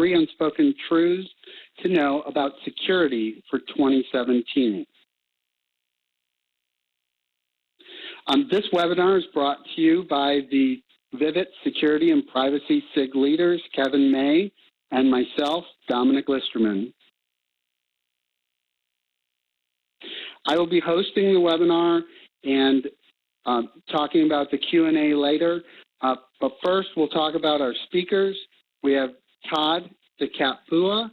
3 Unspoken Truths to Know About Security for 2017. This webinar is brought to you by the Vivint Security and Privacy SIG leaders, Kevin May, and myself, Dominic Listerman. I will be hosting the webinar and talking about the Q&A later. But first, we'll talk about our speakers. We have Todd DeCapua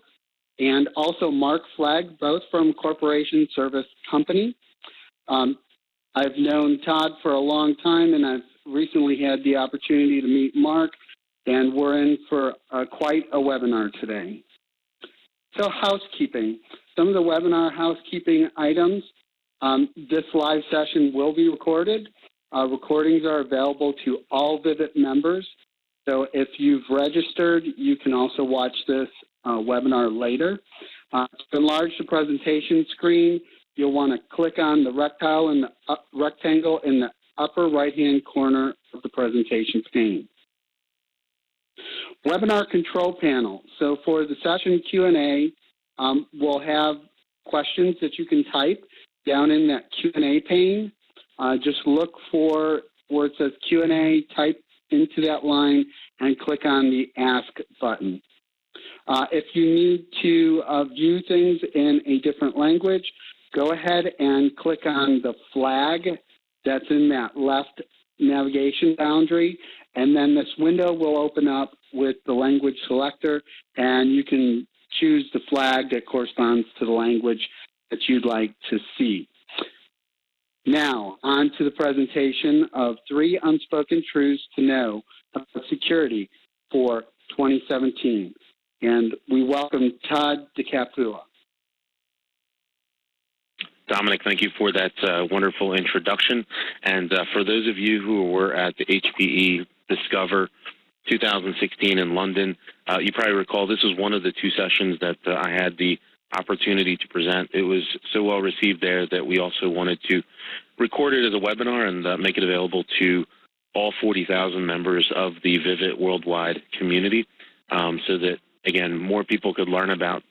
and also Mark Flegg, both from Corporation Service Company. I've known Todd for a long time, and I've recently had the opportunity to meet Mark, and we're in for quite a webinar today. So housekeeping. Some of the webinar housekeeping items. This live session will be recorded. Recordings are available to all Vivint members. So if you've registered, you can also watch this webinar later. To enlarge the presentation screen, you'll want to click on the rectangle in the upper right-hand corner of the presentation pane. Webinar control panel. So for the session Q&A, we'll have questions that you can type down in that Q&A pane. Just look for where it says Q&A, type into that line, and click on the Ask button. If you need to view things in a different language, go ahead and click on the flag that's in that left navigation boundary, and then this window will open up with the language selector, and you can choose the flag that corresponds to the language that you'd like to see. Now, on to the presentation of 3 Unspoken Truths to Know About Security for 2017. And we welcome Todd DeCapua. Dominic, thank you for that wonderful introduction. And for those of you who were at the HPE Discover 2016 in London, you probably recall this was one of the 2 sessions that I had the opportunity to present. It was so well received there that we also wanted to record it as a webinar and make it available to all 40,000 members of the Vivint worldwide community so that, again, more people could learn about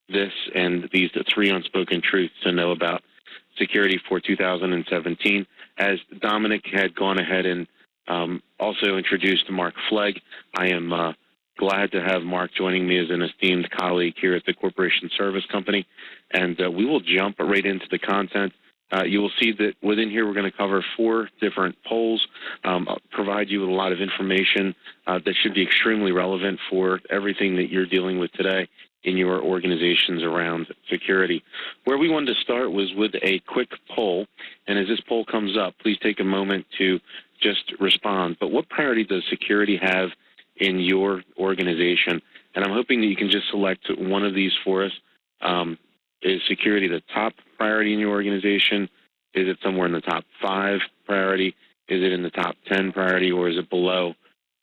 this and these 3 unspoken truths to know about security for 2017. As Dominic had gone ahead and also introduced Mark Flegg, I am glad to have Mark joining me as an esteemed colleague here at the Corporation Service Company, and we will jump right into the content. You will see that within here we're going to cover 4 different polls, I'll provide you with a lot of information that should be extremely relevant for everything that you're dealing with today in your organizations around security. Where we wanted to start was with a quick poll, and as this poll comes up, please take a moment to just respond. But what priority does security have in your organization? And I'm hoping that you can just select one of these for us. Is security the top priority in your organization? Is it somewhere in the top 5 priority? Is it in the top 10 priority, or is it below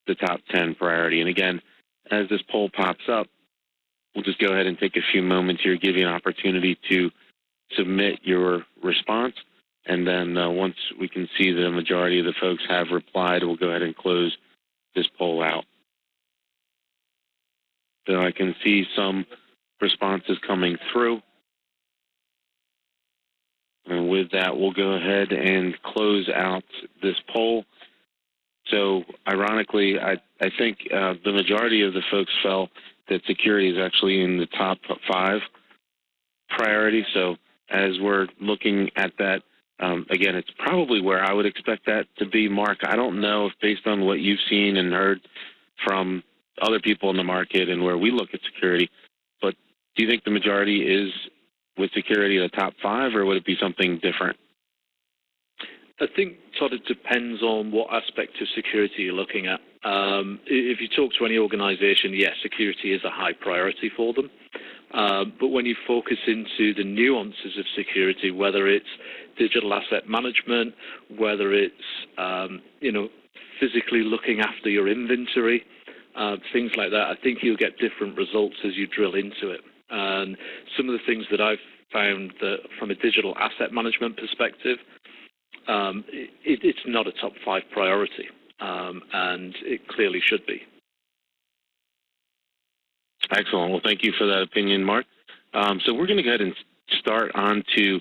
the top 10 priority? And again, as this poll pops up, we'll just go ahead and take a few moments here, give you an opportunity to submit your response. And then once we can see the majority of the folks have replied, we'll go ahead and close this poll out. So I can see some responses coming through. And with that, we'll go ahead and close out this poll. So ironically, I think the majority of the folks felt that security is actually in the top 5 priority. So as we're looking at that, again, it's probably where I would expect that to be. Mark, I don't know if based on what you've seen and heard from other people in the market and where we look at security, but do you think the majority is with security in the top 5, or would it be something different? I think, Todd, it depends on what aspect of security you're looking at. If you talk to any organization, yes, security is a high priority for them. But when you focus into the nuances of security, whether it's digital asset management, whether it's physically looking after your inventory, things like that, I think you'll get different results as you drill into it. And some of the things that I've found that from a digital asset management perspective, it's not a top 5 priority, and it clearly should be. Excellent. Well, thank you for that opinion, Mark. So we're going to go ahead and start on to,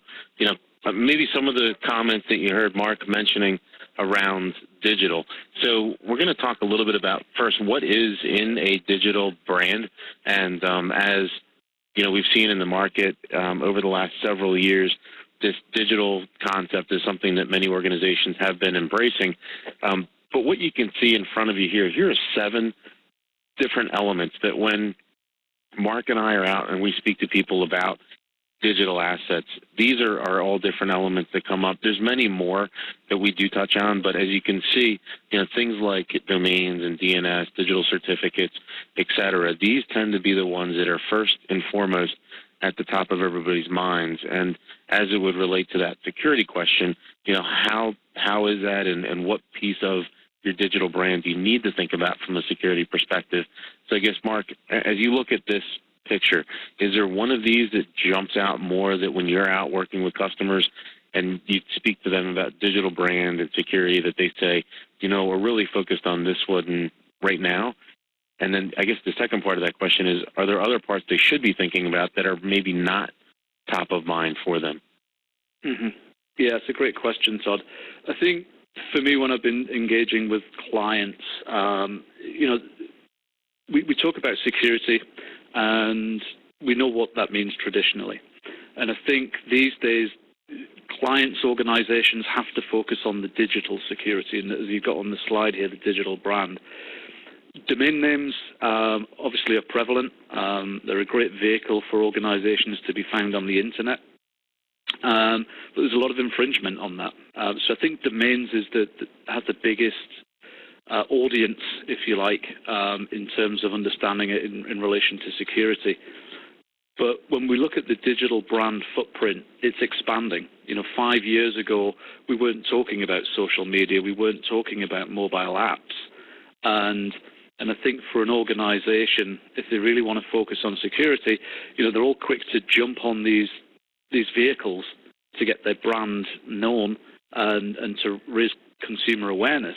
maybe some of the comments that you heard Mark mentioning around digital. So we're going to talk a little bit about, first, what is in a digital brand. And as we've seen in the market over the last several years, this digital concept is something that many organizations have been embracing. But what you can see in front of you here are 7 different elements that when Mark and I are out and we speak to people about digital assets, these are all different elements that come up. There's many more that we do touch on, but as you can see, things like domains and DNS, digital certificates, et cetera, these tend to be the ones that are first and foremost at the top of everybody's minds. And as it would relate to that security question, how is that and what piece of your digital brand do you need to think about from a security perspective? So I guess, Mark, as you look at this picture, is there one of these that jumps out more that when you're out working with customers and you speak to them about digital brand and security that they say, we're really focused on this one right now? And then I guess the second part of that question is, are there other parts they should be thinking about that are maybe not top of mind for them? Mm-hmm. Yeah, it's a great question, Todd. I think for me, when I've been engaging with clients, we talk about security, and we know what that means traditionally. And I think these days, clients, organizations have to focus on the digital security. And as you've got on the slide here, the digital brand. Domain names obviously are prevalent. They're a great vehicle for organizations to be found on the internet. But there's a lot of infringement on that. So I think domains has the biggest audience, if you like, in terms of understanding it in relation to security. But when we look at the digital brand footprint, it's expanding. 5 years ago, we weren't talking about social media. We weren't talking about mobile apps. And I think for an organization, if they really want to focus on security, they're all quick to jump on these vehicles to get their brand known and to raise consumer awareness.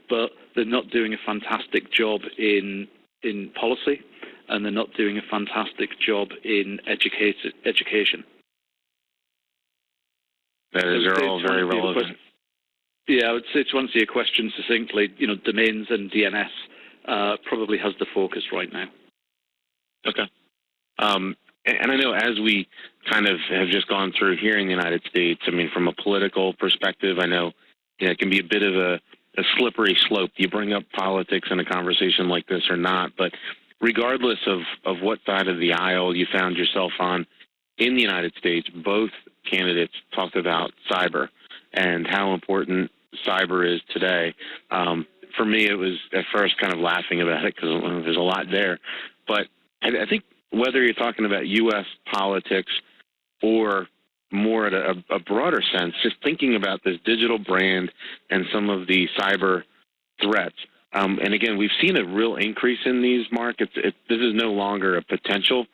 But they're not doing a fantastic job in policy, and they're not doing a fantastic job in education. They're all very relevant. Yeah, I would say to answer your question succinctly, domains and DNS probably has the focus right now. Okay. And I know as we kind of have just gone through here in the United States, I mean, from a political perspective, I know it can be a bit of a slippery slope. You bring up politics in a conversation like this or not, but regardless of what side of the aisle you found yourself on in the United States, both candidates talked about cyber and how important cyber is today. For me, it was at first kind of laughing about it because there's a lot there. But I think whether you're talking about U.S. politics or more at a broader sense, just thinking about this digital brand and some of the cyber threats. And again, we've seen a real increase in these markets. This is no longer a potential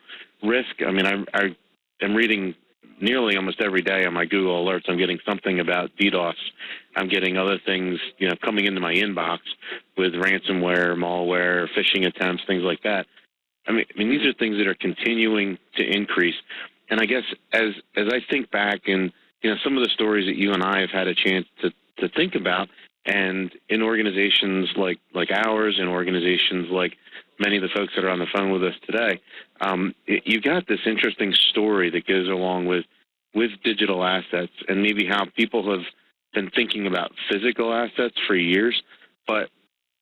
risk. I mean, I'm reading nearly almost every day on my Google alerts. I'm getting something about DDoS. I'm getting other things, coming into my inbox with ransomware, malware, phishing attempts, things like that. I mean, these are things that are continuing to increase. And I guess as I think back and, some of the stories that you and I have had a chance to think about, and in organizations like ours and organizations like many of the folks that are on the phone with us today, you've got this interesting story that goes along with digital assets and maybe how people have been thinking about physical assets for years, but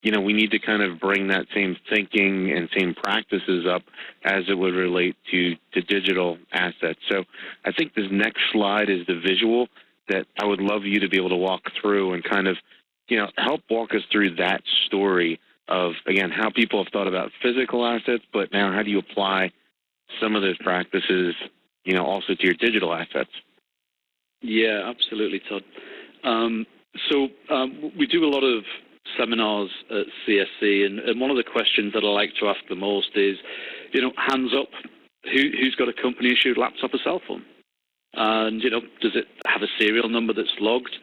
we need to kind of bring that same thinking and same practices up as it would relate to digital assets. So I think this next slide is the visual that I would love you to be able to walk through and kind of, help walk us through that story of, again, how people have thought about physical assets, but now how do you apply some of those practices, also to your digital assets? Yeah, absolutely, Todd. So we do a lot of seminars at CSC, and one of the questions that I like to ask the most is, hands up, who's got a company-issued laptop or cell phone? And, does it have a serial number that's logged?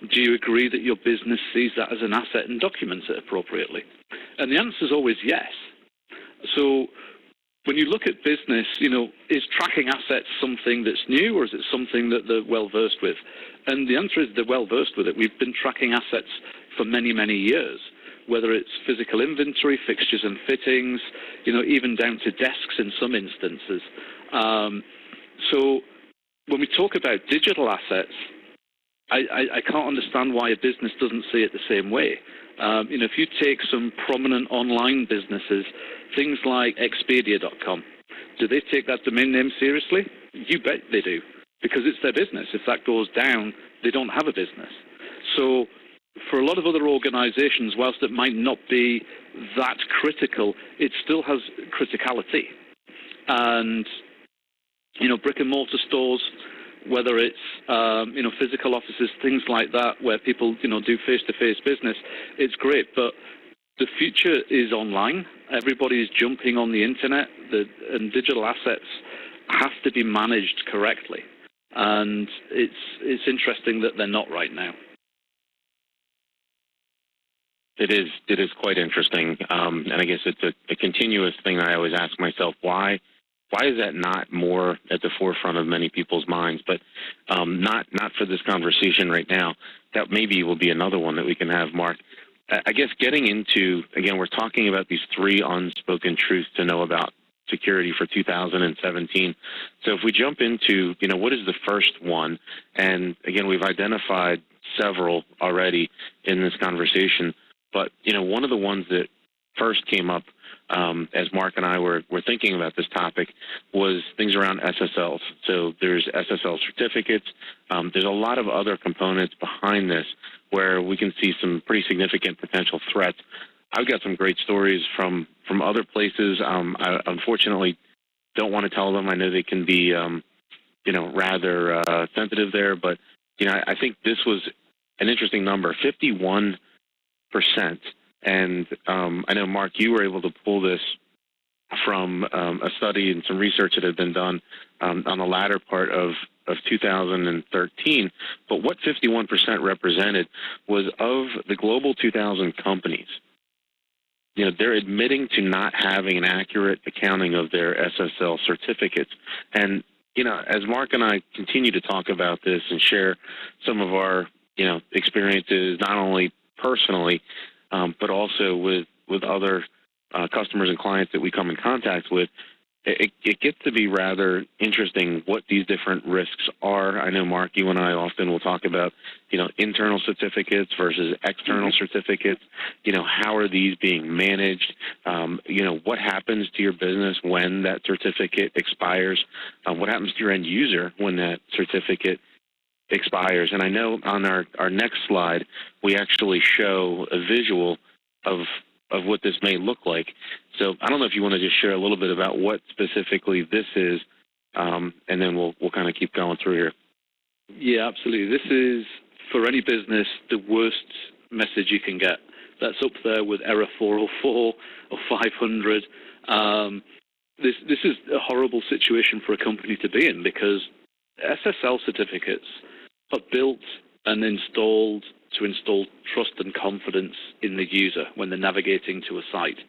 Do you agree that your business sees that as an asset and documents it appropriately? And the answer is always yes. So when you look at business, is tracking assets something that's new, or is it something that they're well-versed with? And the answer is they're well-versed with it. We've been tracking assets for many, many years, whether it's physical inventory, fixtures and fittings, even down to desks in some instances. So when we talk about digital assets, I can't understand why a business doesn't see it the same way. If you take some prominent online businesses, things like Expedia.com, do they take that domain name seriously? You bet they do, because it's their business. If that goes down, they don't have a business. So for a lot of other organizations, whilst it might not be that critical, it still has criticality. And, brick and mortar stores, whether it's, physical offices, things like that, where people, do face-to-face business, it's great. But the future is online. Everybody is jumping on the internet, and digital assets have to be managed correctly. And it's interesting that they're not right now. It is quite interesting, and I guess it's a continuous thing that I always ask myself: why is that not more at the forefront of many people's minds? But not for this conversation right now. That maybe will be another one that we can have, Mark. I guess getting into, again, we're talking about these 3 unspoken truths to know about security for 2017. So if we jump into, what is the first one? And again, we've identified several already in this conversation. But, one of the ones that first came up as Mark and I were thinking about this topic was things around SSLs. So there's SSL certificates. There's a lot of other components behind this where we can see some pretty significant potential threats. I've got some great stories from other places. I unfortunately don't want to tell them. I know they can be, rather sensitive there. But, I think this was an interesting number, 51%. And I know, Mark, you were able to pull this from a study and some research that had been done on the latter part of 2013. But what 51% represented was of the global 2,000 companies, they're admitting to not having an accurate accounting of their SSL certificates. And, as Mark and I continue to talk about this and share some of our, experiences, not only personally, but also with other customers and clients that we come in contact with, it gets to be rather interesting what these different risks are. I know, Mark, you and I often will talk about, internal certificates versus external certificates. How are these being managed? What happens to your business when that certificate expires? What happens to your end user when that certificate expires? And I know on our next slide, we actually show a visual of what this may look like. So I don't know if you want to just share a little bit about what specifically this is, and then we'll kind of keep going through here. Yeah, absolutely. This is, for any business, the worst message you can get. That's up there with error 404 or 500. This is a horrible situation for a company to be in, because SSL certificates are built and installed to install trust and confidence in the user when they're navigating to a site.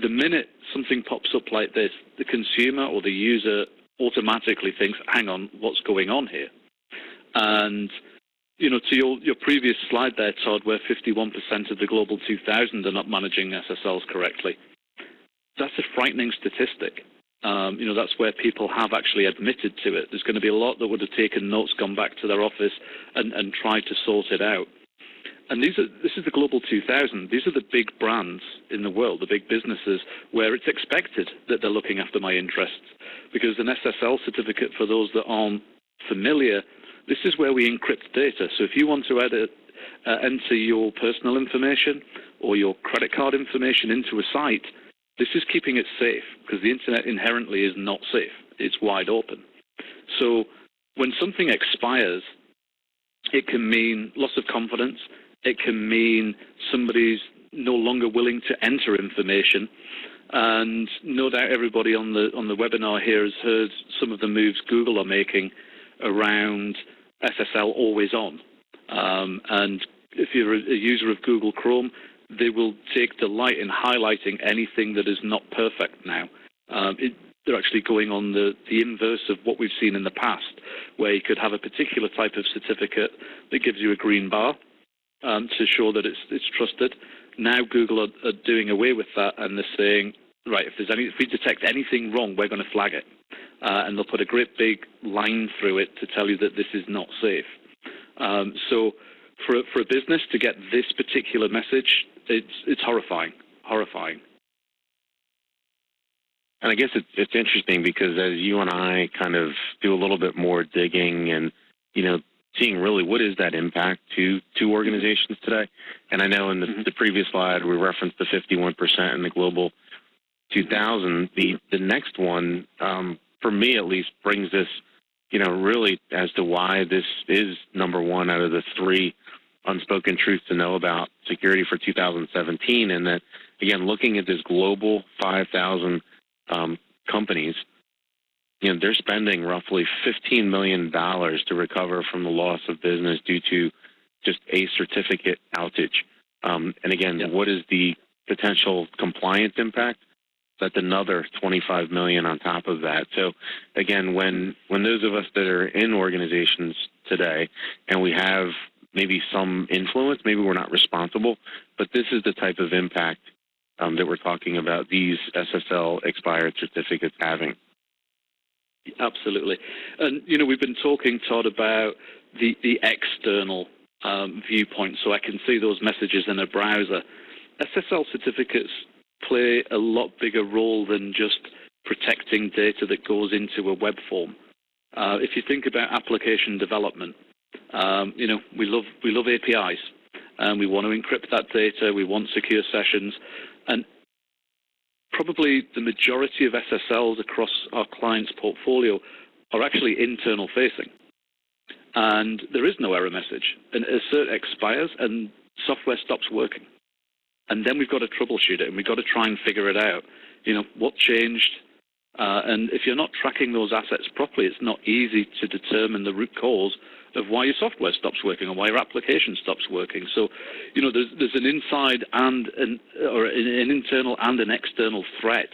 The minute something pops up like this, the consumer or the user automatically thinks, hang on, what's going on here? And, to your previous slide there, Todd, where 51% of the global 2,000 are not managing SSLs correctly, that's a frightening statistic. That's where people have actually admitted to it. There's going to be a lot that would have taken notes, gone back to their office and tried to sort it out. And this is the global 2,000. These are the big brands in the world, the big businesses, where it's expected that they're looking after my interests. Because an SSL certificate, for those that aren't familiar, this is where we encrypt data. So if you want to enter your personal information or your credit card information into a site, this is keeping it safe, because the internet inherently is not safe. It's wide open. So when something expires, it can mean loss of confidence. It can mean somebody's no longer willing to enter information. And no doubt everybody on the webinar here has heard some of the moves Google are making around SSL always on. And if you're a user of Google Chrome, they will take delight in highlighting anything that is not perfect now. They're actually going on the inverse of what we've seen in the past, where you could have a particular type of certificate that gives you a green bar to show that it's trusted. Now Google are doing away with that, and they're saying, right, if we detect anything wrong, we're going to flag it. And they'll put a great big line through it to tell you that this is not safe. So for a business to get this particular message, it's horrifying. And I guess it's interesting because as you and I kind of do a little bit more digging and, seeing really what is that impact to organizations today. And I know in the previous slide we referenced the 51% in the global 2000. The next one, for me at least, brings this, really as to why this is number one out of the three unspoken truths to know about security for 2017. And that, again, looking at this global 5,000 companies, they're spending roughly $15 million to recover from the loss of business due to just a certificate outage. And again, what is the potential compliance impact? That's another $25 million on top of that. So again, when those of us that are in organizations today and we have maybe some influence, maybe we're not responsible, but this is the type of impact that we're talking about these SSL expired certificates having. Absolutely. And, we've been talking, Todd, about the external viewpoint, so I can see those messages in a browser. SSL certificates play a lot bigger role than just protecting data that goes into a web form. If you think about application development, we love APIs, and we want to encrypt that data. We want secure sessions, and probably the majority of SSLs across our clients' portfolio are actually internal facing, and there is no error message. An cert expires, and software stops working. And then we've got to troubleshoot it, and we've got to try and figure it out. What changed? And if you're not tracking those assets properly, it's not easy to determine the root cause of why your software stops working or why your application stops working. So, there's an inside and an internal and an external threat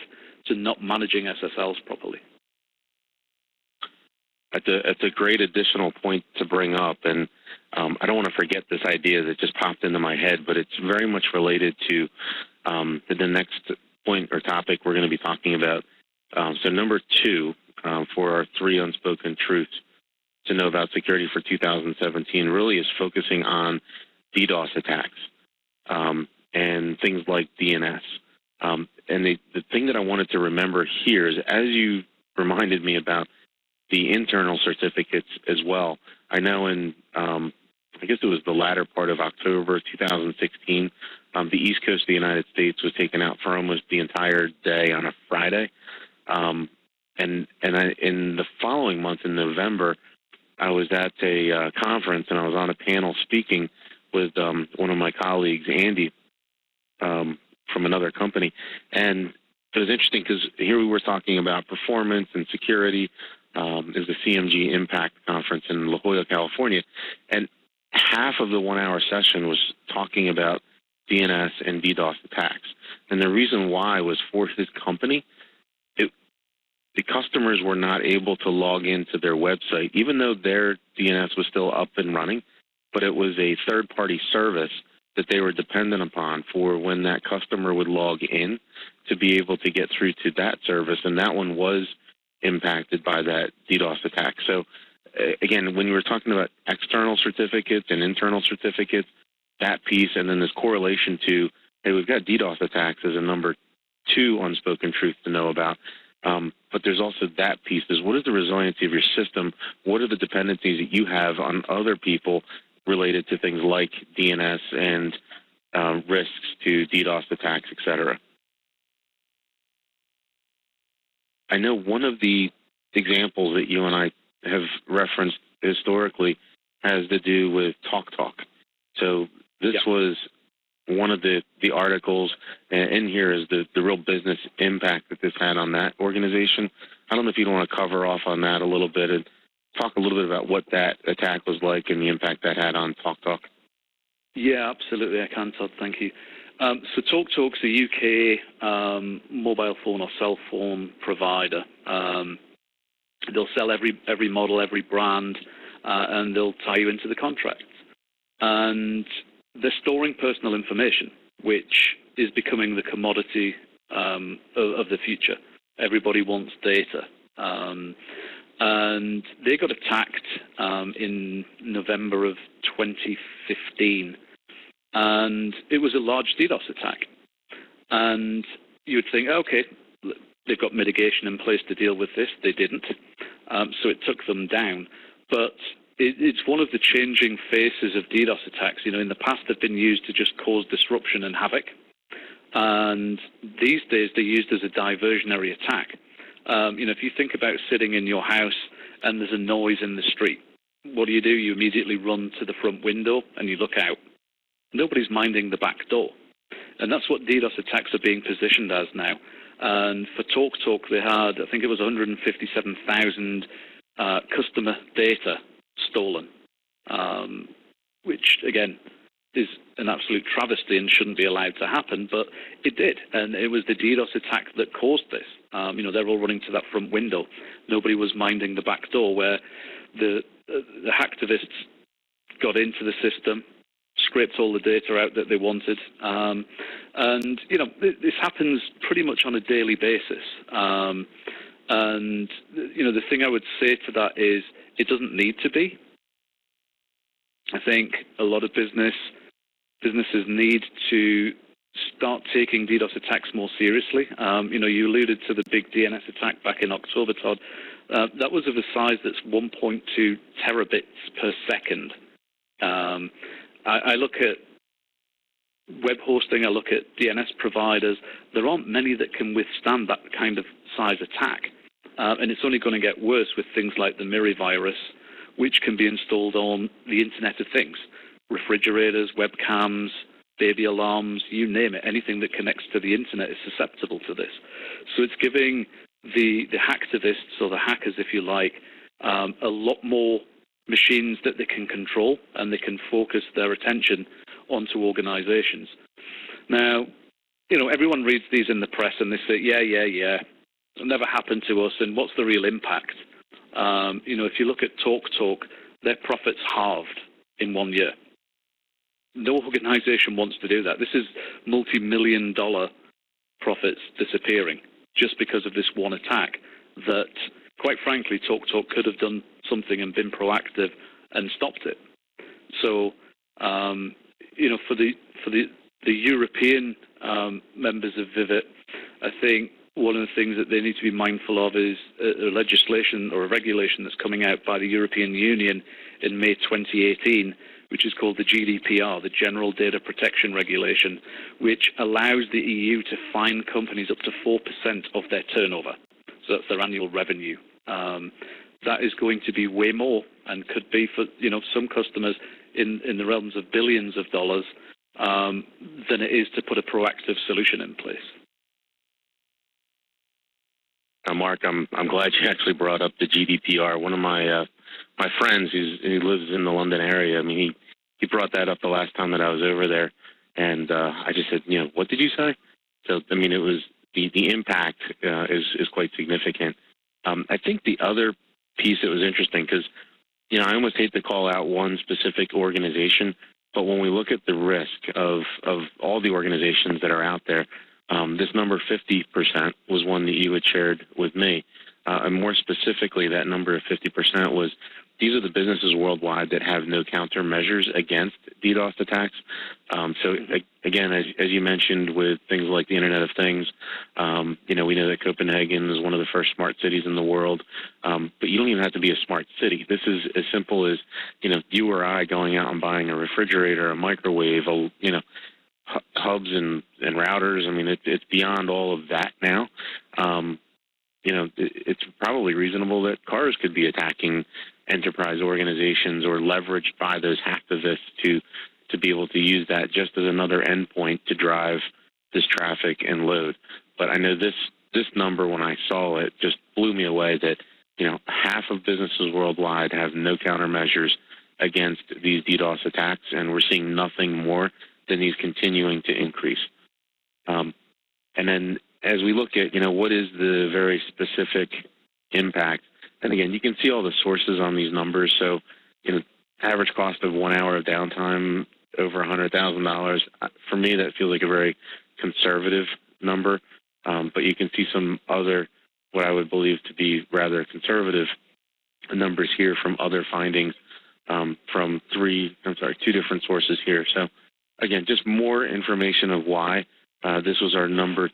to not managing SSLs properly. That's a great additional point to bring up, and I don't want to forget this idea that just popped into my head, but it's very much related to the next point or topic we're going to be talking about. So number 2 for our 3 unspoken truths to know about security for 2017 really is focusing on DDoS attacks and things like DNS. And the thing that I wanted to remember here is, as you reminded me about the internal certificates as well, I know in, I guess it was the latter part of October 2016, the East Coast of the United States was taken out for almost the entire day on a Friday. And in the following month, in November, I was at a conference, and I was on a panel speaking with one of my colleagues, Andy, from another company. And it was interesting because here we were talking about performance and security. It was the CMG Impact Conference in La Jolla, California. And half of the 1-hour session was talking about DNS and DDoS attacks. And the reason why was for his company, the customers were not able to log into their website, even though their DNS was still up and running, but it was a third-party service that they were dependent upon for when that customer would log in to be able to get through to that service, and that one was impacted by that DDoS attack. So, again, when you were talking about external certificates and internal certificates, that piece, and then this correlation to, hey, we've got DDoS attacks as a number 2 unspoken truth to know about. But there's also that piece is, what is the resiliency of your system? What are the dependencies that you have on other people related to things like DNS and risks to DDoS attacks, et cetera? I know one of the examples that you and I have referenced historically has to do with TalkTalk. So this was one of the articles, and in here is the real business impact that this had on that organization. I don't know if you want to cover off on that a little bit and talk a little bit about what that attack was like and the impact that had on TalkTalk. Yeah, absolutely, I can, Todd. Thank you. So TalkTalk's a UK mobile phone or cell phone provider. They'll sell every model, every brand, and they'll tie you into the contract. And they're storing personal information, which is becoming the commodity of the future. Everybody wants data. And they got attacked in November of 2015. And it was a large DDoS attack. And you would think, okay, they've got mitigation in place to deal with this. They didn't. So it took them down. But it's one of the changing faces of DDoS attacks. You know, in the past, they've been used to just cause disruption and havoc. And these days, they're used as a diversionary attack. You know, if you think about sitting in your house and there's a noise in the street, what do? You immediately run to the front window and you look out. Nobody's minding the back door. And that's what DDoS attacks are being positioned as now. And for TalkTalk, they had, I think it was 157,000 customer data stolen, which, again, is an absolute travesty and shouldn't be allowed to happen, but it did. And it was the DDoS attack that caused this. You know, they're all running to that front window. Nobody was minding the back door, where the hacktivists got into the system, scraped all the data out that they wanted. And, you know, this happens pretty much on a daily basis. And, you know, the thing I would say to that is it doesn't need to be. I think a lot of businesses need to start taking DDoS attacks more seriously. You know, you alluded to the big DNS attack back in October, Todd. That was of a size that's 1.2 terabits per second. I look at web hosting, I look at DNS providers. There aren't many that can withstand that kind of size attack. And it's only going to get worse with things like the Miri virus, which can be installed on the Internet of Things. Refrigerators, webcams, baby alarms, you name it. Anything that connects to the Internet is susceptible to this. So it's giving the hacktivists, or the hackers, if you like, a lot more machines that they can control, and they can focus their attention onto organizations. Now, you know, everyone reads these in the press and they say, yeah, it'll never happen to us, and what's the real impact? You know, if you look at TalkTalk, their profits halved in 1 year. No organization wants to do that. This is multi-million-dollar profits disappearing just because of this one attack that, quite frankly, TalkTalk could have done something and been proactive and stopped it. So, you know, for the European members of Vivid, I think one of the things that they need to be mindful of is a legislation or a regulation that's coming out by the European Union in May 2018, which is called the GDPR, the General Data Protection Regulation, which allows the EU to fine companies up to 4% of their turnover. So that's their annual revenue. That is going to be way more, and could be for, you know, some customers in the realms of billions of dollars than it is to put a proactive solution in place. Mark, I'm glad you actually brought up the GDPR. One of my friends, he lives in the London area. I mean, he brought that up the last time that I was over there, and I just said, you know, what did you say? So, I mean, it was the impact is quite significant. I think the other piece that was interesting, because, you know, I almost hate to call out one specific organization, but when we look at the risk of all the organizations that are out there, this number 50% was one that you had shared with me. And more specifically, that number of 50% was, these are the businesses worldwide that have no countermeasures against DDoS attacks. So again, as you mentioned, with things like the Internet of Things, you know, we know that Copenhagen is one of the first smart cities in the world. But you don't even have to be a smart city. This is as simple as, you know, you or I going out and buying a refrigerator, a microwave, you know, hubs and routers. I mean, it's beyond all of that now. You know, it's probably reasonable that cars could be attacking enterprise organizations or leveraged by those hacktivists to be able to use that just as another endpoint to drive this traffic and load. But I know this number, when I saw it, just blew me away, that, you know, half of businesses worldwide have no countermeasures against these DDoS attacks, and we're seeing nothing more than these continuing to increase. And then as we look at, what is the very specific impact, and again, you can see all the sources on these numbers. So, average cost of 1 hour of downtime over $100,000. For me, that feels like a very conservative number, but you can see some other, what I would believe to be rather conservative numbers here from other findings from two different sources here. So again, just more information of why this was our number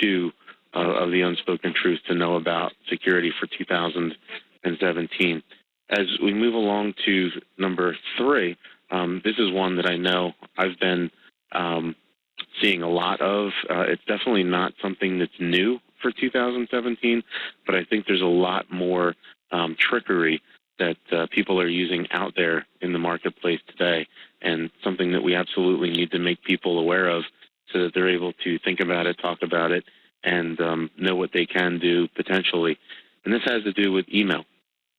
2 of the unspoken truth to know about security for 2017. As we move along to number 3, this is one that I know I've been seeing a lot of. It's definitely not something that's new for 2017, but I think there's a lot more trickery that people are using out there in the marketplace today, and something that we absolutely need to make people aware of so that they're able to think about it, talk about it, and know what they can do potentially. And this has to do with email.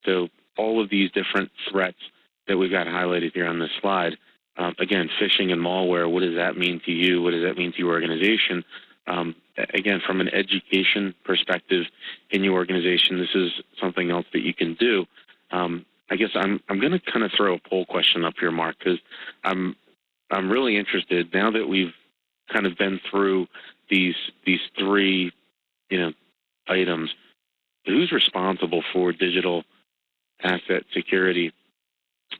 So all of these different threats that we've got highlighted here on this slide, again, phishing and malware, what does that mean to you? What does that mean to your organization? Again, from an education perspective in your organization, this is something else that you can do. I guess I'm going to kind of throw a poll question up here, Mark, because I'm really interested now that we've kind of been through these 3 items. Who's responsible for digital asset security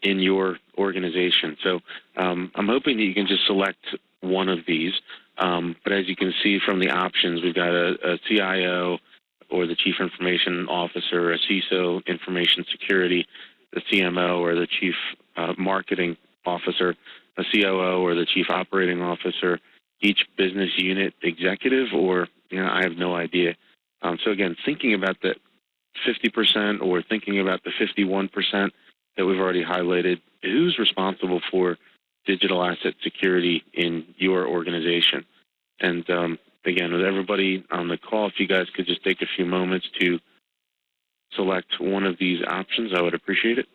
in your organization? So I'm hoping that you can just select one of these. But as you can see from the options, we've got a CIO or the Chief Information Officer, a CISO Information Security, the CMO or the Chief Marketing Officer, a COO or the Chief Operating Officer, each business unit executive, or I have no idea. So again, thinking about the 50% or thinking about the 51% that we've already highlighted, who's responsible for digital asset security in your organization? And again, with everybody on the call, if you guys could just take a few moments to select one of these options, I would appreciate it.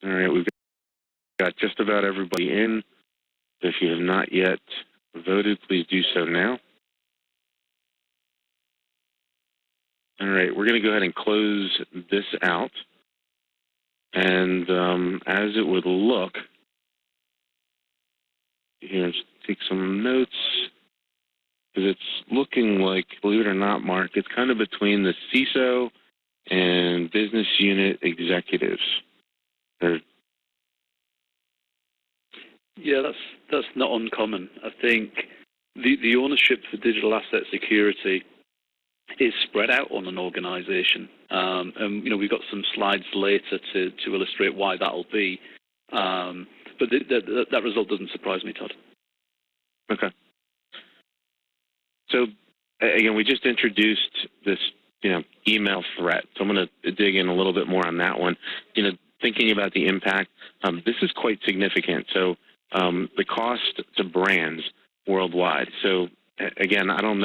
All right, we've got just about everybody in. If you have not yet voted, please do so now. All right, we're going to go ahead and close this out. And as it would look, here, let's take some notes, because it's looking like, believe it or not, Mark, it's kind of between the CISO and business unit executives. Yeah, that's not uncommon. I think the ownership for digital asset security is spread out on an organization. And we've got some slides later to illustrate why that'll be. But that result doesn't surprise me, Todd. Okay. So again, we just introduced this email threat. So I'm going to dig in a little bit more on that one. Thinking about the impact, this is quite significant. So the cost to brands worldwide. So again, I don't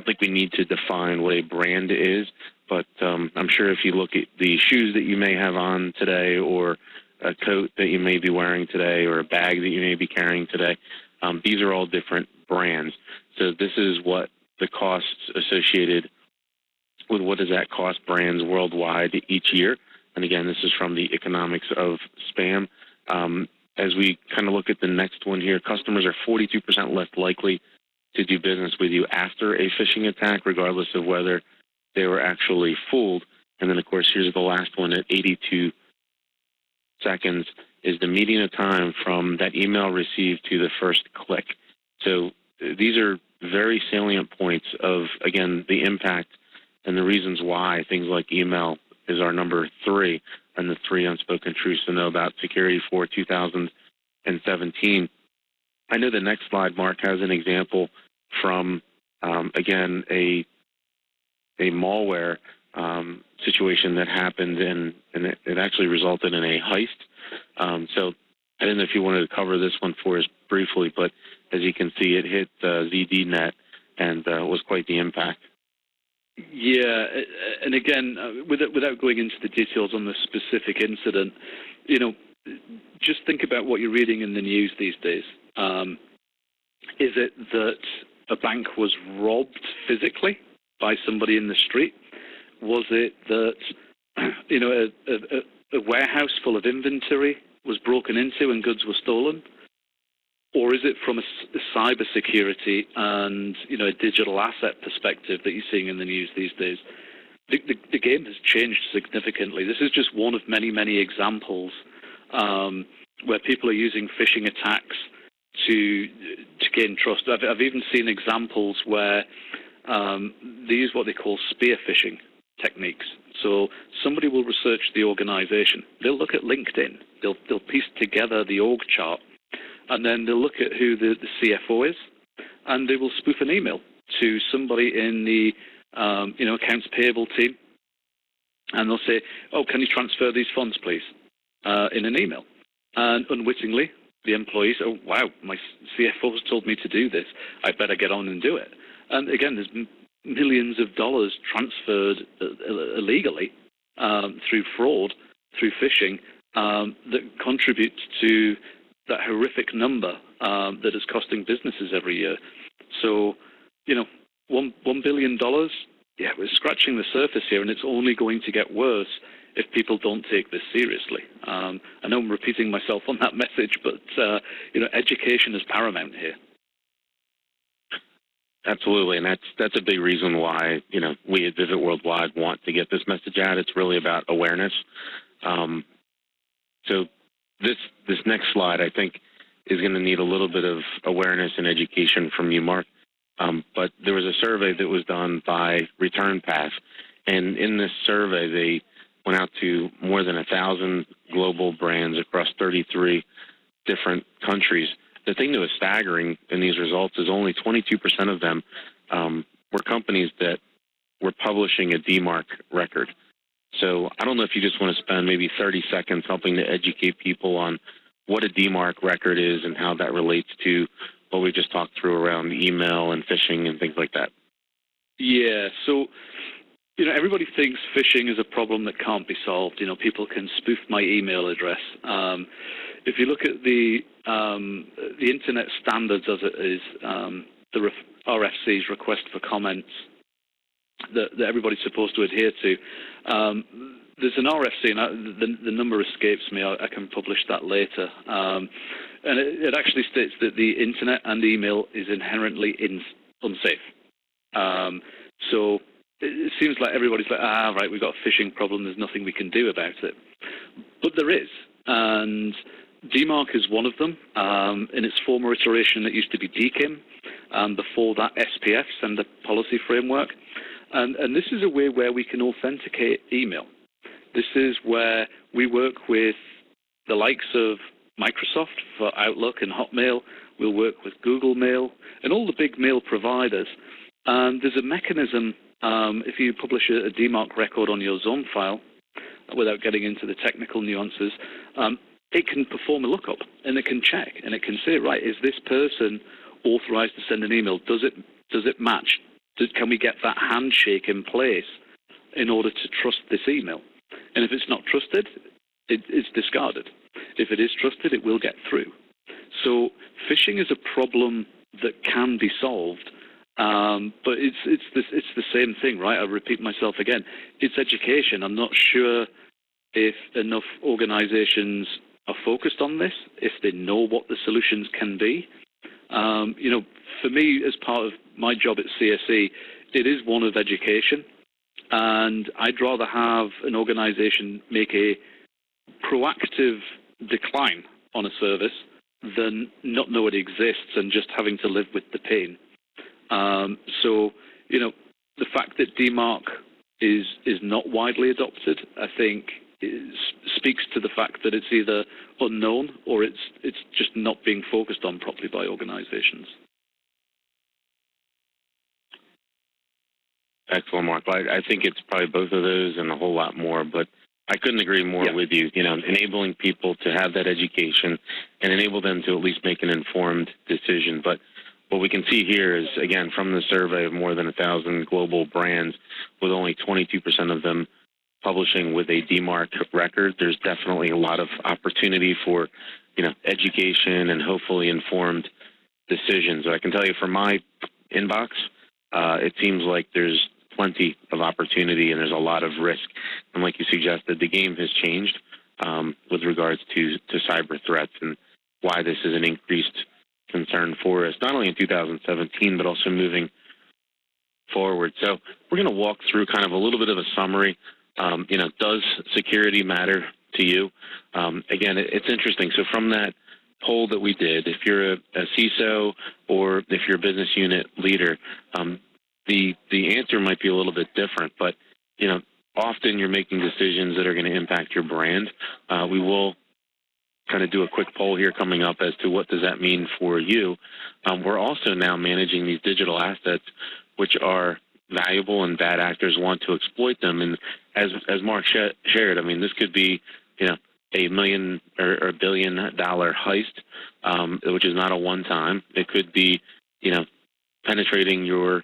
think we need to define what a brand is, but I'm sure if you look at the shoes that you may have on today, or a coat that you may be wearing today, or a bag that you may be carrying today, these are all different brands. So this is what the costs associated with what does that cost brands worldwide each year. And again, this is from the economics of spam. As we kind of look at the next one here, customers are 42% less likely to do business with you after a phishing attack, regardless of whether they were actually fooled. And then, of course, here's the last one at 82 seconds is the median time from that email received to the first click. So these are very salient points of, again, the impact and the reasons why things like email is our number 3 and the 3 unspoken truths to know about security for 2017. I know the next slide, Mark, has an example from, again, a malware situation that happened, and it actually resulted in a heist. So I didn't know if you wanted to cover this one for us briefly, but as you can see, it hit ZDNet and was quite the impact. Yeah, and again, without going into the details on the specific incident, just think about what you're reading in the news these days. Is it that a bank was robbed physically by somebody in the street? Was it that a warehouse full of inventory was broken into and goods were stolen? Or is it from a cyber security and a digital asset perspective that you're seeing in the news these days? The game has changed significantly. This is just one of many, many examples where people are using phishing attacks to gain trust. I've even seen examples where they use what they call spear phishing techniques. So somebody will research the organization. They'll look at LinkedIn. They'll piece together the org chart, and then they'll look at who the CFO is, and they will spoof an email to somebody in the accounts payable team, and they'll say, "Oh, can you transfer these funds, please?" in an email. And unwittingly, the employees, "Oh, wow, my CFO has told me to do this. I better get on and do it." And again, there's millions of dollars transferred illegally through fraud, through phishing, that contributes to that horrific number that is costing businesses every year. So, $1 billion, yeah, we're scratching the surface here, and it's only going to get worse if people don't take this seriously. I know I'm repeating myself on that message, but, education is paramount here. Absolutely, and that's a big reason why we at Visit Worldwide want to get this message out. It's really about awareness. So this next slide, I think, is going to need a little bit of awareness and education from you, Mark. But there was a survey that was done by ReturnPath, and in this survey, they went out to more than 1,000 global brands across 33 different countries. The thing that was staggering in these results is only 22% of them were companies that were publishing a DMARC record. So I don't know if you just want to spend maybe 30 seconds helping to educate people on what a DMARC record is and how that relates to what we just talked through around email and phishing and things like that. Yeah, so everybody thinks phishing is a problem that can't be solved. People can spoof my email address. If you look at the internet standards as it is, the RFC's request for comments that everybody's supposed to adhere to, there's an RFC, and the number escapes me. I can publish that later. And it actually states that the internet and email is inherently unsafe. So it seems like everybody's like, right, we've got a phishing problem. There's nothing we can do about it. But there is. And DMARC is one of them. In its former iteration, it used to be DKIM. Before that, SPF, Sender Policy Framework. And this is a way where we can authenticate email. This is where we work with the likes of Microsoft for Outlook and Hotmail. We'll work with Google Mail and all the big mail providers. And there's a mechanism, if you publish a DMARC record on your zone file, without getting into the technical nuances, it can perform a lookup, and it can check, and it can say, right, is this person authorized to send an email? Does it match? Can we get that handshake in place in order to trust this email? And if it's not trusted, it's discarded. If it is trusted, it will get through. So phishing is a problem that can be solved, but it's the same thing, right? I'll repeat myself again. It's education. I'm not sure if enough organizations are focused on this, if they know what the solutions can be. For me, as part of my job at CSE, it is one of education, and I'd rather have an organization make a proactive decline on a service than not know it exists and just having to live with the pain. So, the fact that DMARC is not widely adopted, I think, speaks to the fact that it's either unknown or it's just not being focused on properly by organizations. Excellent, Mark. I think it's probably both of those and a whole lot more, but I couldn't agree more with you. Enabling people to have that education and enable them to at least make an informed decision. But what we can see here is, again, from the survey of more than 1,000 global brands, with only 22% of them publishing with a DMARC record, there's definitely a lot of opportunity for, education and hopefully informed decisions. I can tell you from my inbox, it seems like there's plenty of opportunity and there's a lot of risk. And like you suggested, the game has changed with regards to cyber threats and why this is an increased concern for us, not only in 2017, but also moving forward. So we're going to walk through kind of a little bit of a summary. Does security matter to you? Again, it's interesting. So from that poll that we did, if you're a CISO or if you're a business unit leader, the answer might be a little bit different, but, often you're making decisions that are going to impact your brand. We will kind of do a quick poll here coming up as to what does that mean for you. We're also now managing these digital assets, which are valuable and bad actors want to exploit them. And as Mark shared, I mean, this could be, $1 million or $1 billion heist, which is not a one-time. It could be, penetrating your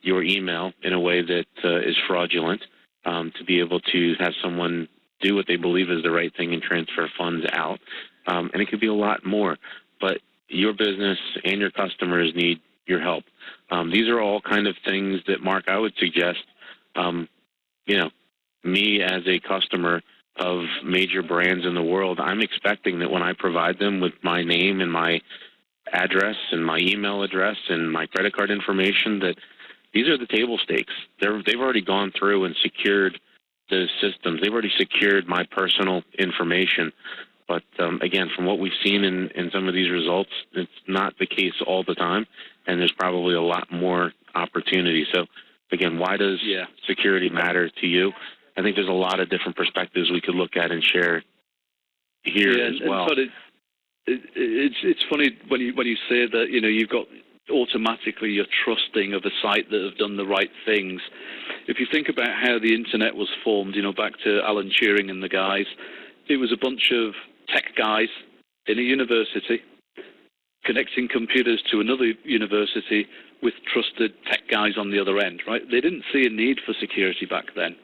email in a way that is fraudulent, to be able to have someone do what they believe is the right thing and transfer funds out. And it could be a lot more. But your business and your customers need your help. These are all kind of things that, Mark, I would suggest, me as a customer of major brands in the world, I'm expecting that when I provide them with my name and my address and my email address and my credit card information, that these are the table stakes. They've already gone through and secured the systems. They've already secured my personal information. But again, from what we've seen in some of these results, it's not the case all the time, and there's probably a lot more opportunity. So again, why does security matter to you? I think there's a lot of different perspectives we could look at and share here as well. It's funny when you say that, you've got automatically you're trusting of a site that have done the right things. If you think about how the internet was formed, back to Alan Turing and the guys, it was a bunch of tech guys in a university connecting computers to another university with trusted tech guys on the other end, right? They didn't see a need for security back then.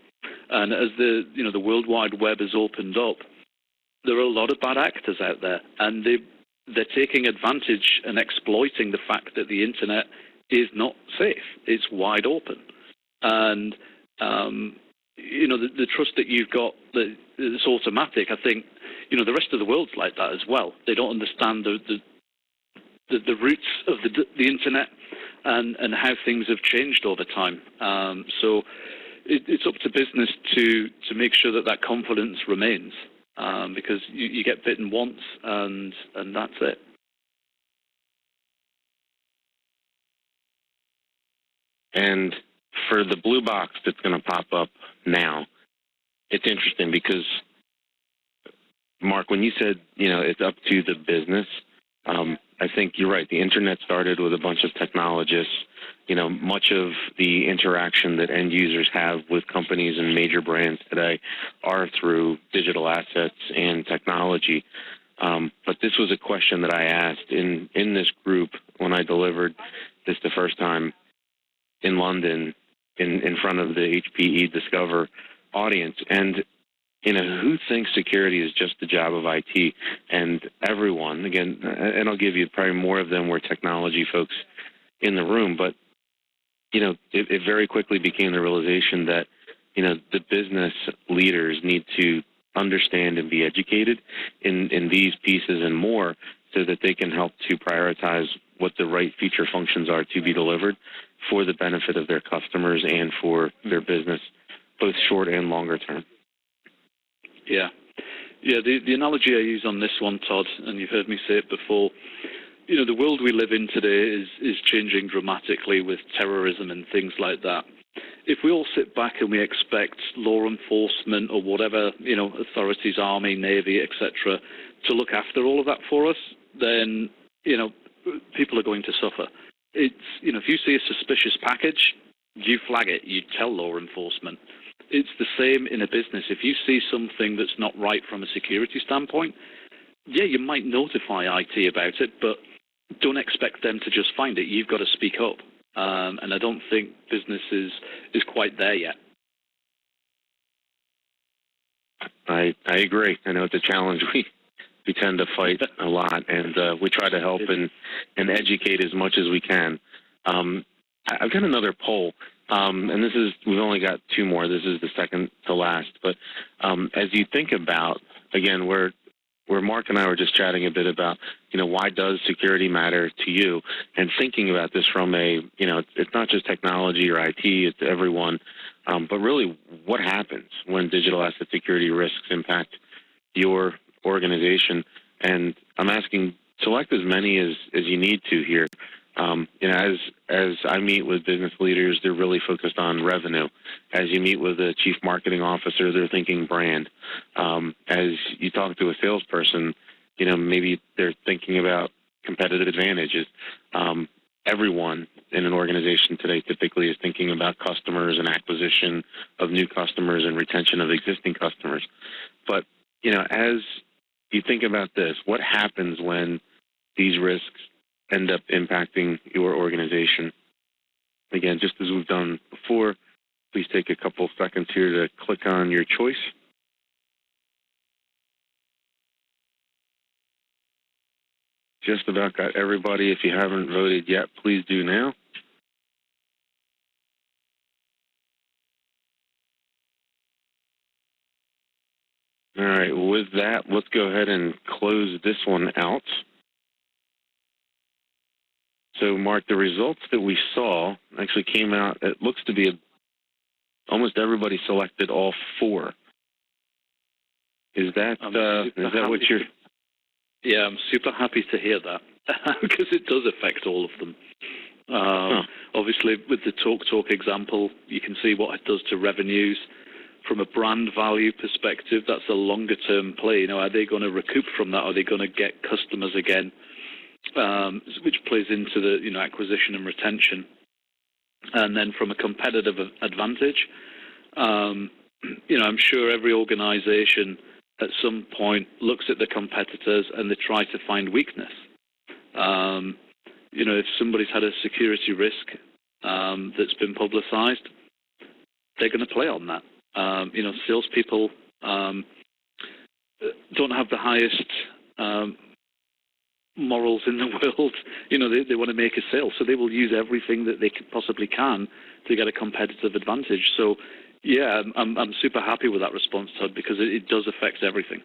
And as the World Wide Web has opened up, there are a lot of bad actors out there, and they're taking advantage and exploiting the fact that the internet is not safe. It's wide open. And, the trust that you've got, that it's automatic, I think, the rest of the world's like that as well. They don't understand the roots of the internet and how things have changed over time. So it's up to business to make sure that confidence remains. Because you get bitten once and that's it. And for the blue box that's going to pop up now, it's interesting because, Mark, when you said, it's up to the business, I think you're right. The internet started with a bunch of technologists. Much of the interaction that end users have with companies and major brands today are through digital assets and technology. But this was a question that I asked in this group when I delivered this the first time in London in front of the HPE Discover audience. And, who thinks security is just the job of IT? And everyone, again, and I'll give you probably more of them were technology folks in the room, but, it very quickly became the realization that, the business leaders need to understand and be educated in these pieces and more so that they can help to prioritize what the right feature functions are to be delivered for the benefit of their customers and for their business, both short and longer term. Yeah. The analogy I use on this one, Todd, and you've heard me say it before, the world we live in today is changing dramatically with terrorism and things like that. If we all sit back and we expect law enforcement or whatever, authorities, Army, Navy, etc., to look after all of that for us, then, people are going to suffer. It's, if you see a suspicious package, you flag it, you tell law enforcement. It's the same in a business. If you see something that's not right from a security standpoint, you might notify IT about it, but don't expect them to just find it. You've got to speak up. And I don't think business is quite there yet. I agree. I know it's a challenge we tend to fight a lot, and we try to help and educate as much as we can. I've got another poll, and we've only got two more. This is the second to last. But as you think about, again, where Mark and I were just chatting a bit about, why does security matter to you? And thinking about this from it's not just technology or IT, it's everyone, but really what happens when digital asset security risks impact your organization? And I'm asking, select as many as you need to here. As I meet with business leaders, they're really focused on revenue. As you meet with a chief marketing officer, they're thinking brand. As you talk to a salesperson, maybe they're thinking about competitive advantages. Everyone in an organization today typically is thinking about customers and acquisition of new customers and retention of existing customers. But, as you think about this, what happens when these risks end up impacting your organization? Again, just as we've done before, please take a couple seconds here to click on your choice. Just about got everybody. If you haven't voted yet, please do now. All right, with that, let's go ahead and close this one out. So, Mark, the results that we saw actually came out, it looks to be almost everybody selected all four. Is that what you're... Yeah, I'm super happy to hear that because it does affect all of them. Obviously, with the TalkTalk example, you can see what it does to revenues. From a brand value perspective, that's a longer-term play. Are they going to recoup from that? Are they going to get customers again? Which plays into the acquisition and retention. And then from a competitive advantage, I'm sure every organization at some point looks at the competitors and they try to find weakness. If somebody's had a security risk that's been publicized, they're going to play on that. Salespeople don't have the highest morals in the world. They want to make a sale, so they will use everything that they possibly can to get a competitive advantage. So, yeah, I'm super happy with that response, Todd, because it does affect everything.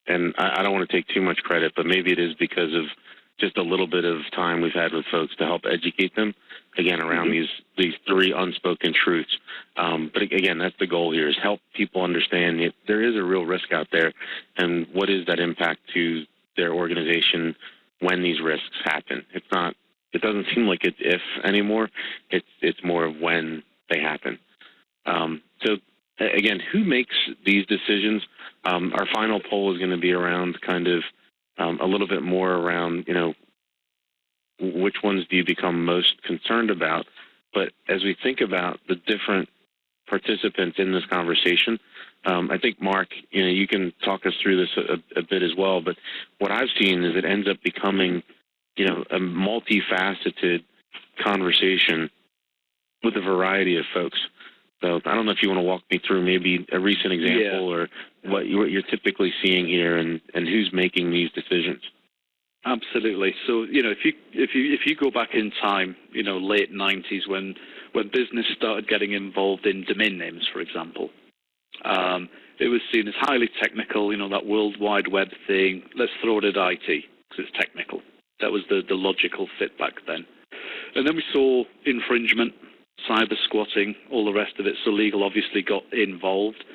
And I don't want to take too much credit, but maybe it is because of just a little bit of time we've had with folks to help educate them, again, around these three unspoken truths. But again, that's the goal here, is help people understand that there is a real risk out there, and what is that impact to their organization when these risks happen. It doesn't seem like it's if anymore. It's more of when they happen. So again, who makes these decisions? Our final poll is going to be around kind of a little bit more around, which ones do you become most concerned about? But as we think about the different participants in this conversation, I think, Mark, you can talk us through this a bit as well. But what I've seen is it ends up becoming, a multifaceted conversation with a variety of folks. So I don't know if you want to walk me through maybe a recent example or what you're typically seeing here and who's making these decisions. Absolutely. So, if you go back in time, late 90s when business started getting involved in domain names, for example, it was seen as highly technical, that World Wide Web thing. Let's throw it at IT because it's technical. That was the logical fit back then. And then we saw infringement, cyber squatting, all the rest of it. So legal obviously got involved.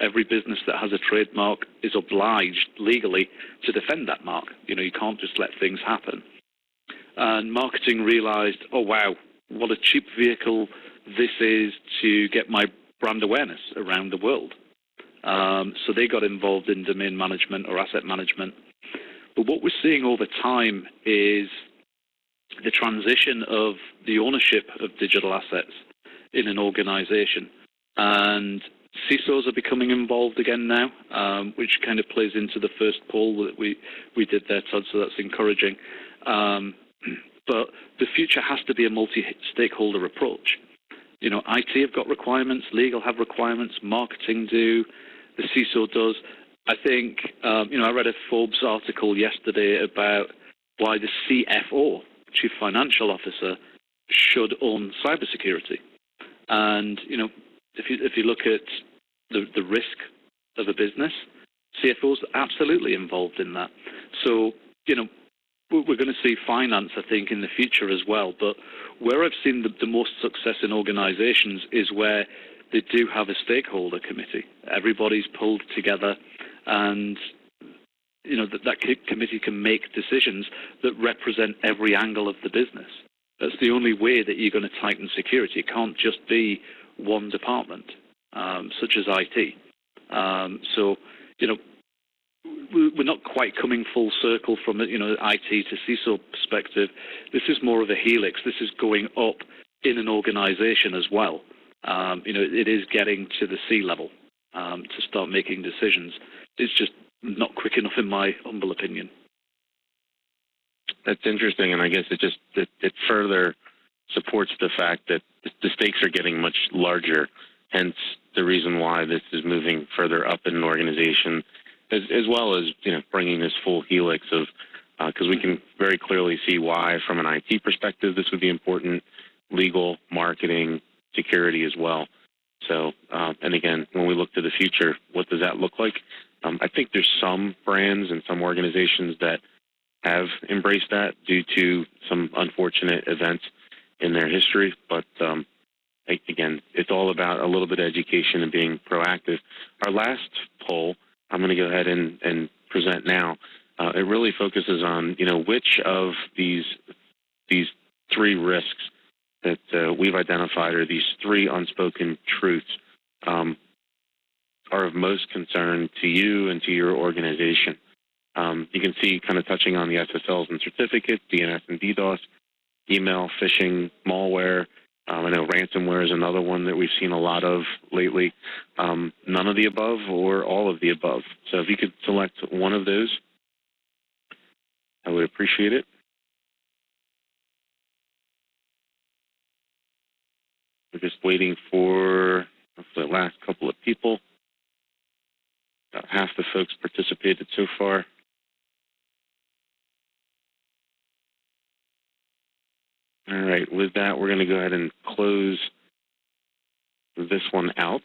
Every business that has a trademark is obliged legally to defend that mark. You can't just let things happen. And marketing realized, oh, wow, what a cheap vehicle this is to get my brand awareness around the world. So they got involved in domain management or asset management. But what we're seeing over time is the transition of the ownership of digital assets in an organization. And CISOs are becoming involved again now, which kind of plays into the first poll that we did there, Todd, so that's encouraging. But the future has to be a multi-stakeholder approach. IT have got requirements, legal have requirements, marketing do, the CISO does. I think, I read a Forbes article yesterday about why the CFO, Chief Financial Officer, should own cybersecurity. And, if you look at the risk of a business, CFOs are absolutely involved in that. So, we're going to see finance, I think, in the future as well. But where I've seen the most success in organizations is where they do have a stakeholder committee. Everybody's pulled together, and that committee can make decisions that represent every angle of the business. That's the only way that you're going to tighten security. It can't just be one department, such as IT. So, we're not quite coming full circle from IT to CISO perspective. This is more of a helix. This is going up in an organization as well. It is getting to the C-level to start making decisions. It's just not quick enough, in my humble opinion. That's interesting, and I guess it further supports the fact that the stakes are getting much larger, hence the reason why this is moving further up in an organization, as well as bringing this full helix of, because we can very clearly see why, from an IT perspective, this would be important, legal, marketing, security as well. So, and again, when we look to the future, what does that look like? I think there's some brands and some organizations that have embraced that due to some unfortunate events in their history. But again, it's all about a little bit of education and being proactive. Our last poll, I'm going to go ahead and present now. It really focuses on, which of these three risks that we've identified, or these three unspoken truths, are of most concern to you and to your organization. You can see, kind of touching on the SSLs and certificates, DNS and DDoS, email, phishing, malware. I know ransomware is another one that we've seen a lot of lately. None of the above or all of the above. So if you could select one of those, I would appreciate it. We're just waiting for the last couple of people. About half the folks participated so far. All right, with that, we're going to go ahead and close this one out.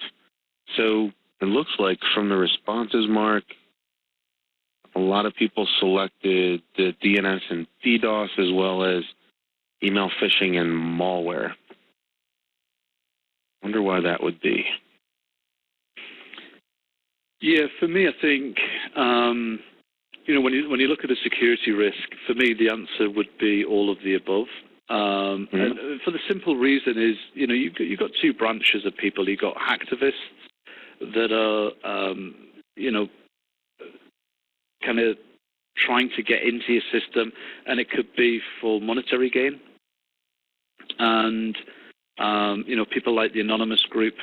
So it looks like from the responses, Mark, a lot of people selected the DNS and DDoS, as well as email phishing and malware. Wonder why that would be. Yeah, for me, I think, when you look at a security risk, for me, the answer would be all of the above. And for the simple reason is, you've got two branches of people. You've got hacktivists that are, kind of trying to get into your system, and it could be for monetary gain. And, people like the Anonymous Group,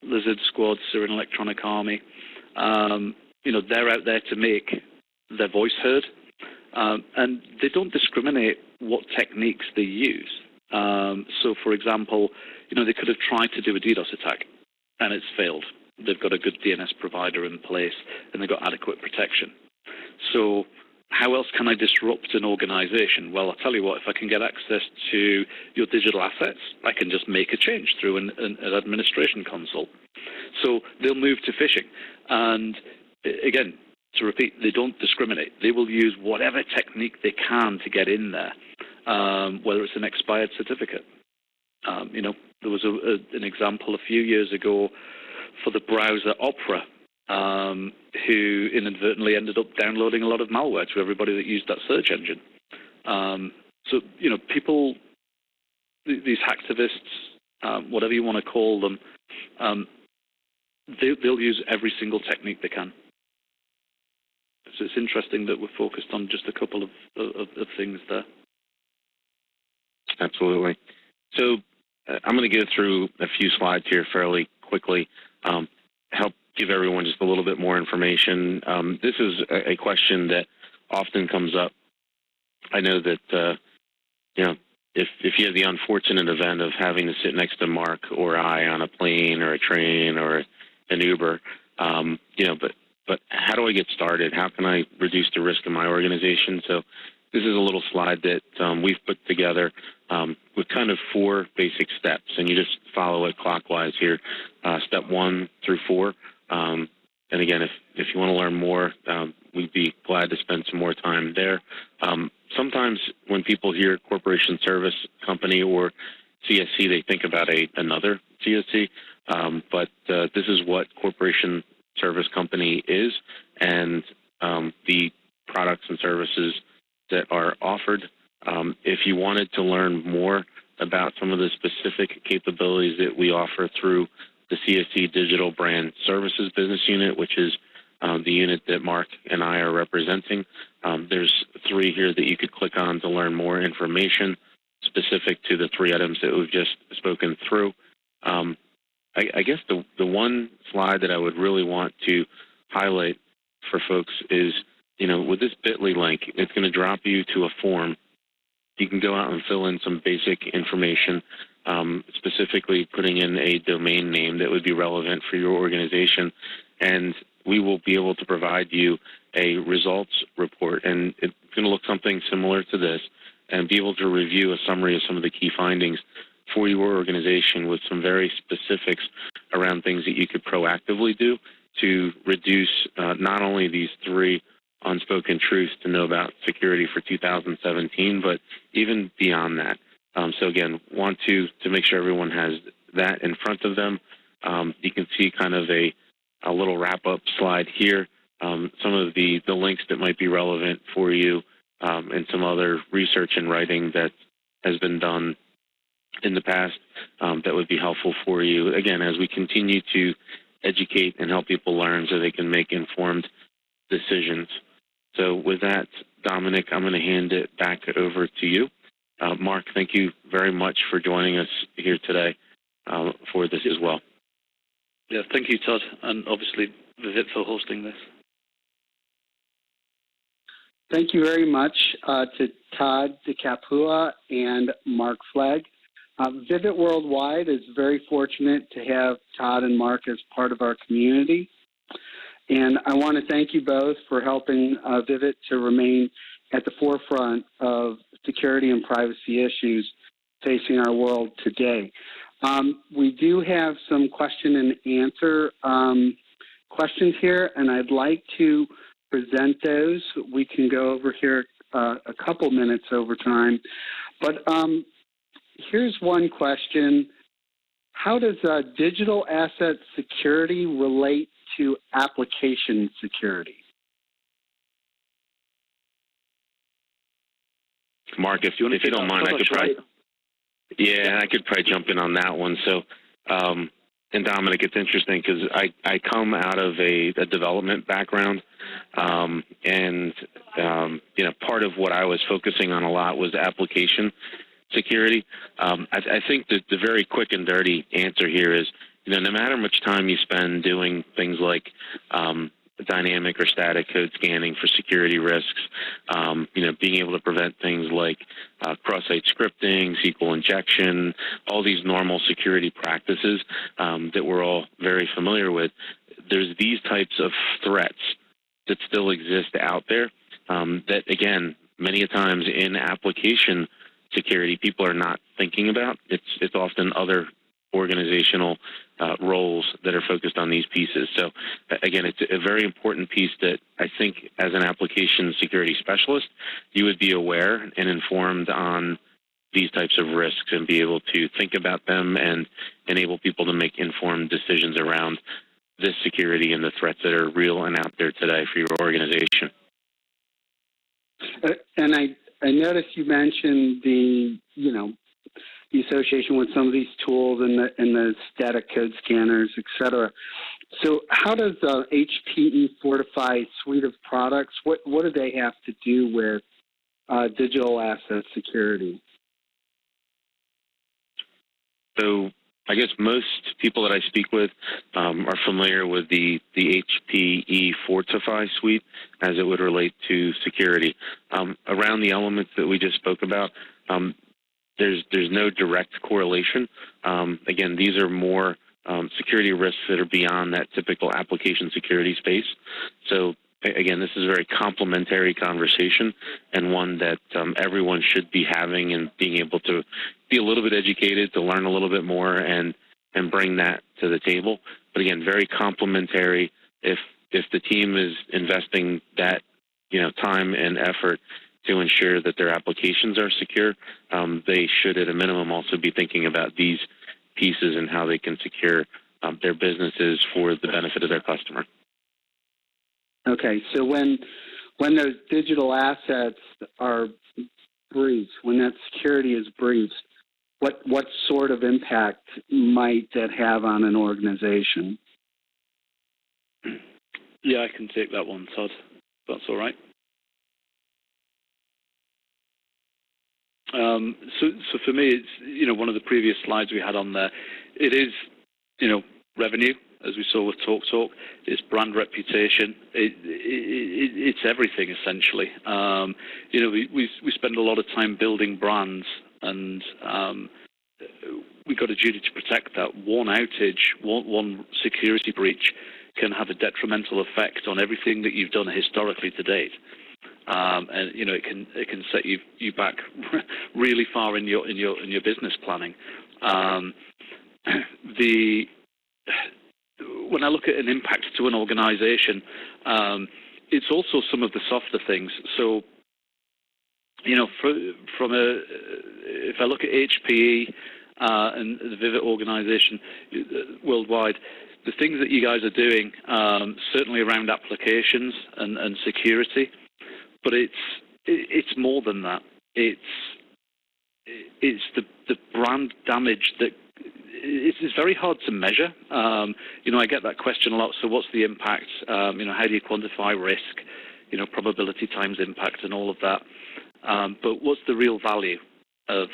Lizard Squad, Syrian Electronic Army, they're out there to make their voice heard. And they don't discriminate what techniques they use. So, for example, they could have tried to do a DDoS attack, and it's failed. They've got a good DNS provider in place, and they've got adequate protection. So how else can I disrupt an organization? Well, I'll tell you what, if I can get access to your digital assets, I can just make a change through an administration console. So they'll move to phishing. And again, to repeat, they don't discriminate. They will use whatever technique they can to get in there, whether it's an expired certificate. There was an example a few years ago for the browser Opera, who inadvertently ended up downloading a lot of malware to everybody that used that search engine. So, people, these hacktivists, whatever you want to call them, they'll use every single technique they can. So it's interesting that we're focused on just a couple of things there. Absolutely. So I'm going to go through a few slides here fairly quickly. help give everyone just a little bit more information. This is a question that often comes up. I know that, if you have the unfortunate event of having to sit next to Mark or I on a plane or a train or an Uber, but how do I get started? How can I reduce the risk in my organization? So this is a little slide that we've put together with kind of 4 basic steps, and you just follow it clockwise here, step 1 through 4. And again, if you want to learn more, we'd be glad to spend some more time there. Sometimes when people hear corporation service company or CSC, they think about another CSC, but this is what corporation service company is, and the products and services that are offered. If you wanted to learn more about some of the specific capabilities that we offer through the CSC Digital Brand Services Business Unit, which is the unit that Mark and I are representing, there's 3 here that you could click on to learn more information specific to the 3 items that we've just spoken through. I guess the one slide that I would really want to highlight for folks is, with this bit.ly link, it's going to drop you to a form. You can go out and fill in some basic information, specifically putting in a domain name that would be relevant for your organization, and we will be able to provide you a results report, and it's going to look something similar to this, and be able to review a summary of some of the key findings for your organization with some very specifics around things that you could proactively do to reduce not only these 3 unspoken truths to know about security for 2017, but even beyond that. So again, want to make sure everyone has that in front of them. You can see kind of a little wrap-up slide here, some of the links that might be relevant for you, and some other research and writing that has been done in the past that would be helpful for you, again, as we continue to educate and help people learn so they can make informed decisions. So with that, Dominic, I'm going to hand it back over to you. Mark, thank you very much for joining us here today for this as well. Yeah, thank you, Todd, and obviously Vivit for hosting this. Thank you very much to Todd DeCapua and Mark Flegg. Vivit Worldwide is very fortunate to have Todd and Mark as part of our community. And I want to thank you both for helping Vivit to remain at the forefront of security and privacy issues facing our world today. We do have some question and answer questions here, and I'd like to present those. We can go over here a couple minutes over time. But here's one question. How does digital asset security relate to application security? Mark, if you don't mind, I could probably jump in on that one. So, and Dominic, it's interesting because I come out of a development background, and part of what I was focusing on a lot was application security. I think that the very quick and dirty answer here is, no matter how much time you spend doing things like dynamic or static code scanning for security risks, being able to prevent things like cross-site scripting, SQL injection, all these normal security practices that we're all very familiar with, there's these types of threats that still exist out there that, again, many a times in application security, people are not thinking about. It's often other organizational roles that are focused on these pieces. So again, it's a very important piece that I think as an application security specialist, you would be aware and informed on these types of risks and be able to think about them and enable people to make informed decisions around this security and the threats that are real and out there today for your organization. And I noticed you mentioned the association with some of these tools and the static code scanners, et cetera. So how does HPE Fortify suite of products, what do they have to do with digital asset security? So I guess most people that I speak with are familiar with the HPE Fortify suite as it would relate to security. Around the elements that we just spoke about, there's no direct correlation. Again, these are more security risks that are beyond that typical application security space. So again, this is a very complementary conversation and one that everyone should be having and being able to be a little bit educated, to learn a little bit more and bring that to the table. But again, very complementary. If the team is investing that time and effort to ensure that their applications are secure, they should at a minimum also be thinking about these pieces and how they can secure their businesses for the benefit of their customer. Okay, so when those digital assets are breached, when that security is breached, what sort of impact might that have on an organization? Yeah, I can take that one, Todd. That's all right. So for me, it's one of the previous slides we had on there. It is revenue, as we saw with TalkTalk. It's brand reputation. It's everything essentially. We spend a lot of time building brands, and we've got a duty to protect that. One outage, one security breach can have a detrimental effect on everything that you've done historically to date. And it can set you back really far in your business planning. When I look at an impact to an organization, it's also some of the softer things. So, if I look at HPE and the Vivid organization worldwide, the things that you guys are doing, certainly around applications and security, but it's more than that. It's the brand damage that it's very hard to measure. I get that question a lot. So what's the impact? How do you quantify risk? Probability times impact and all of that. But what's the real value of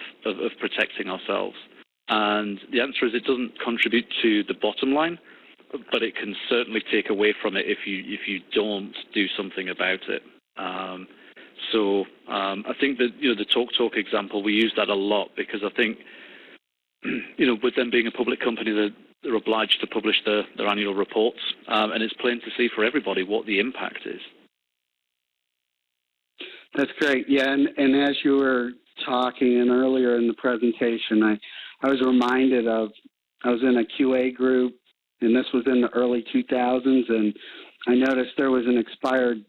protecting ourselves? And the answer is it doesn't contribute to the bottom line, but it can certainly take away from it if you don't do something about it. So I think that the TalkTalk example, we use that a lot because I think with them being a public company, they're obliged to publish their annual reports, and it's plain to see for everybody what the impact is. That's great. Yeah, and as you were talking and earlier in the presentation, I was reminded of, I was in a QA group, and this was in the early 2000s, and I noticed there was an expired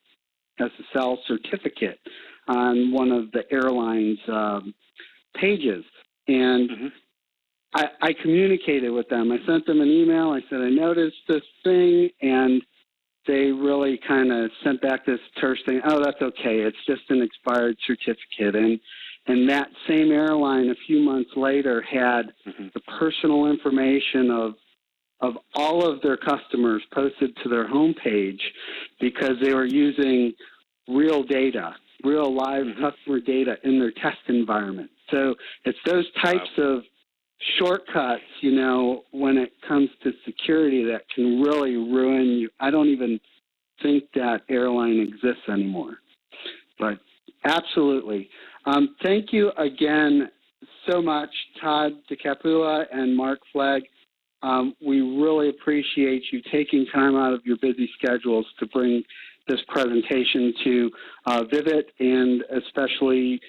SSL certificate on one of the airline's pages. And I communicated with them. I sent them an email. I said, I noticed this thing, and they really kind of sent back this terse thing, oh, that's okay. It's just an expired certificate. And that same airline a few months later had the personal information of all of their customers posted to their homepage because they were using real data, real live customer data in their test environment. So it's those types of shortcuts, when it comes to security that can really ruin you. I don't even think that airline exists anymore. But absolutely. Thank you again so much, Todd DeCapua and Mark Flegg. We really appreciate you taking time out of your busy schedules to bring this presentation to Vivid, and especially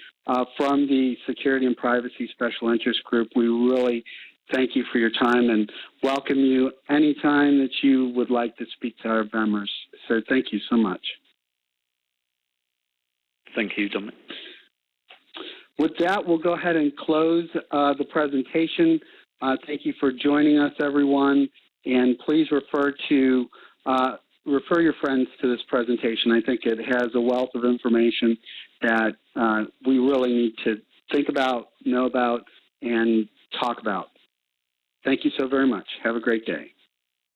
from the Security and Privacy Special Interest Group. We really thank you for your time and welcome you anytime that you would like to speak to our members. So thank you so much. Thank you, Dominic. With that, we'll go ahead and close the presentation. Thank you for joining us, everyone, and please refer your friends to this presentation. I think it has a wealth of information that we really need to think about, know about, and talk about. Thank you so very much. Have a great day.